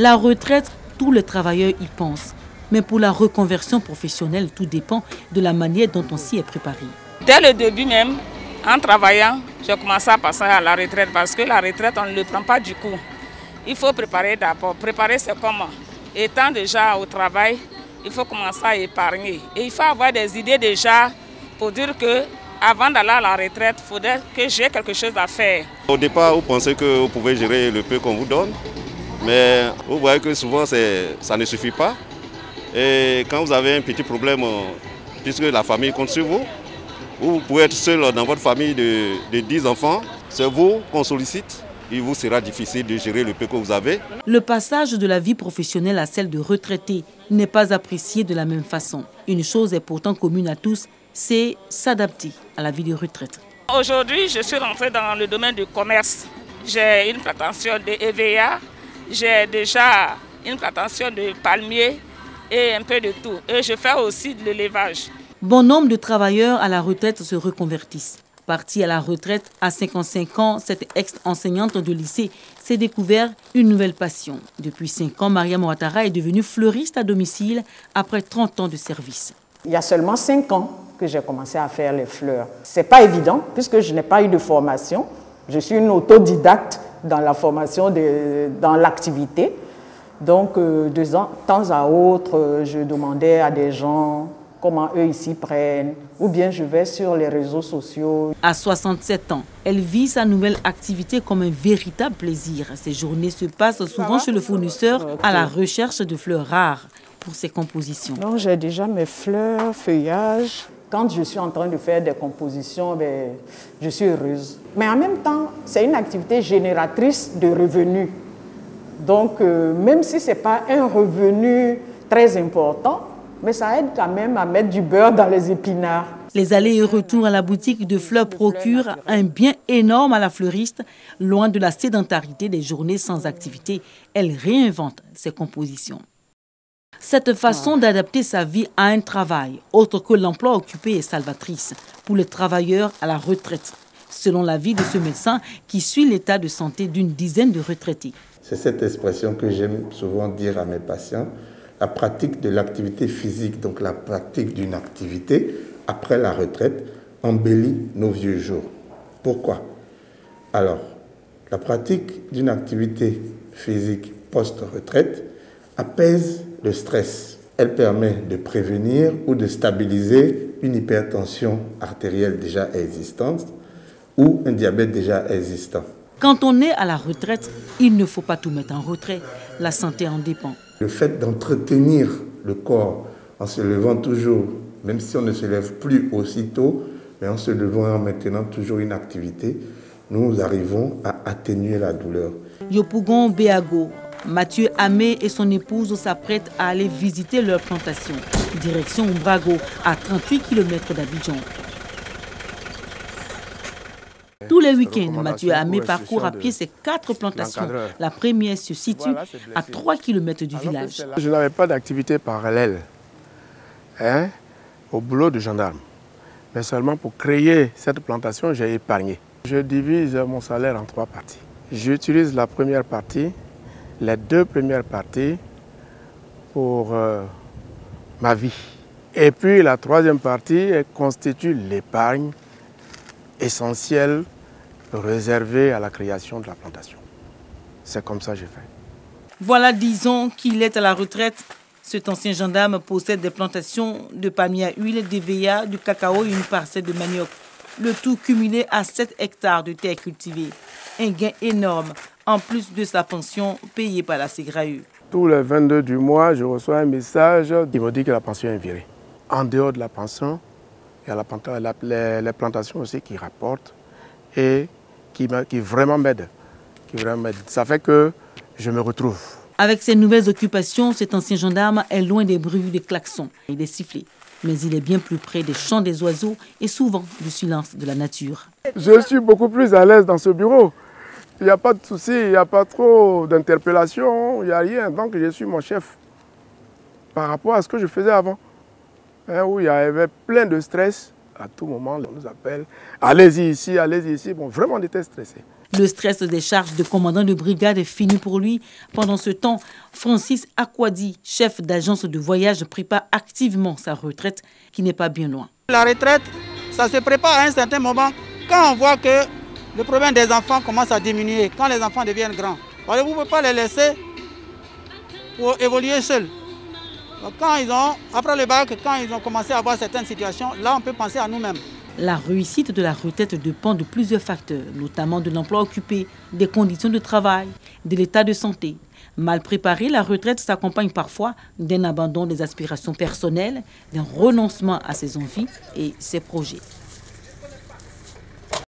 La retraite, tous les travailleurs y pensent. Mais pour la reconversion professionnelle, tout dépend de la manière dont on s'y est préparé. Dès le début même, en travaillant, j'ai commencé à passer à la retraite parce que la retraite, on ne le prend pas du coup. Il faut préparer d'abord. Préparer, c'est comment? Étant déjà au travail, il faut commencer à épargner. Et il faut avoir des idées déjà pour dire que avant d'aller à la retraite, il faudrait que j'ai quelque chose à faire. Au départ, vous pensez que vous pouvez gérer le peu qu'on vous donne, mais vous voyez que souvent ça ne suffit pas. Et quand vous avez un petit problème, puisque la famille compte sur vous, vous pouvez être seul dans votre famille de 10 enfants, c'est vous qu'on sollicite. Il vous sera difficile de gérer le peu que vous avez. Le passage de la vie professionnelle à celle de retraité n'est pas apprécié de la même façon. Une chose est pourtant commune à tous, c'est s'adapter à la vie de retraite. Aujourd'hui, je suis rentrée dans le domaine du commerce. J'ai une plantation de EVA, j'ai déjà une plantation de palmiers et un peu de tout. Et je fais aussi de l'élevage. Bon nombre de travailleurs à la retraite se reconvertissent. Partie à la retraite à 55 ans, cette ex-enseignante de lycée s'est découvert une nouvelle passion. Depuis 5 ans, Mariam Ouattara est devenue fleuriste à domicile après 30 ans de service. Il y a seulement 5 ans que j'ai commencé à faire les fleurs. Ce n'est pas évident puisque je n'ai pas eu de formation. Je suis une autodidacte dans la formation, dans l'activité. Donc, de temps à autre, je demandais à des gens comment eux s'y prennent, ou bien je vais sur les réseaux sociaux. À 67 ans, elle vit sa nouvelle activité comme un véritable plaisir. Ses journées se passent souvent chez le fournisseur à la recherche de fleurs rares pour ses compositions. Donc j'ai déjà mes fleurs, feuillages. Quand je suis en train de faire des compositions, je suis heureuse. Mais en même temps, c'est une activité génératrice de revenus. Donc, même si ce n'est pas un revenu très important, mais ça aide quand même à mettre du beurre dans les épinards. Les allers et retours à la boutique de fleurs procurent un bien énorme à la fleuriste. Loin de la sédentarité des journées sans activité, elle réinvente ses compositions. Cette façon d'adapter sa vie à un travail, autre que l'emploi occupé, est salvatrice pour les travailleurs à la retraite, selon l'avis de ce médecin qui suit l'état de santé d'une dizaine de retraités. C'est cette expression que j'aime souvent dire à mes patients. La pratique de l'activité physique, donc la pratique d'une activité après la retraite, embellit nos vieux jours. Pourquoi? Alors, la pratique d'une activité physique post-retraite apaise le stress. Elle permet de prévenir ou de stabiliser une hypertension artérielle déjà existante ou un diabète déjà existant. Quand on est à la retraite, il ne faut pas tout mettre en retrait. La santé en dépend. Le fait d'entretenir le corps en se levant toujours, même si on ne se lève plus aussitôt, mais en se levant et en maintenant toujours une activité, nous arrivons à atténuer la douleur. Yopougon Béago, Mathieu Amé et son épouse s'apprêtent à aller visiter leur plantation. Direction Umbrago, à 38 km d'Abidjan. Tous les week-ends, Mathieu Amé parcourt à pied ses 4 plantations. La première se situe à 3 km du village. Je n'avais pas d'activité parallèle au boulot de gendarme. Mais seulement pour créer cette plantation, j'ai épargné. Je divise mon salaire en 3 parties. J'utilise la première partie, les 2 premières parties pour ma vie. Et puis la 3e partie constitue l'épargne essentielle réservé à la création de la plantation. C'est comme ça que j'ai fait. Voilà 10 ans qu'il est à la retraite. Cet ancien gendarme possède des plantations de palmiers à huile, d'EVA, du cacao et une parcelle de manioc. Le tout cumulé à 7 hectares de terre cultivée. Un gain énorme, en plus de sa pension payée par la SEGRAU. Tous les 22 du mois, je reçois un message qui me dit que la pension est virée. En dehors de la pension, il y a les plantations aussi qui rapportent et qui vraiment m'aide. Ça fait que je me retrouve. Avec ses nouvelles occupations, cet ancien gendarme est loin des bruits des klaxons et des sifflets. Mais il est bien plus près des chants des oiseaux et souvent du silence de la nature. Je suis beaucoup plus à l'aise dans ce bureau. Il n'y a pas de soucis, il n'y a pas trop d'interpellations, il n'y a rien. Donc je suis mon chef par rapport à ce que je faisais avant. Où il y avait plein de stress. À tout moment, on nous appelle, allez-y ici. Bon, vraiment, on était stressés. Le stress des charges de commandant de brigade est fini pour lui. Pendant ce temps, Francis Akwadi, chef d'agence de voyage, prépare activement sa retraite qui n'est pas bien loin. La retraite, ça se prépare à un certain moment quand on voit que le problème des enfants commence à diminuer, quand les enfants deviennent grands. Vous ne pouvez pas les laisser pour évoluer seuls. Après le bac, quand ils ont commencé à avoir certaines situations, là on peut penser à nous-mêmes. La réussite de la retraite dépend de plusieurs facteurs, notamment de l'emploi occupé, des conditions de travail, de l'état de santé. Mal préparée, la retraite s'accompagne parfois d'un abandon des aspirations personnelles, d'un renoncement à ses envies et ses projets.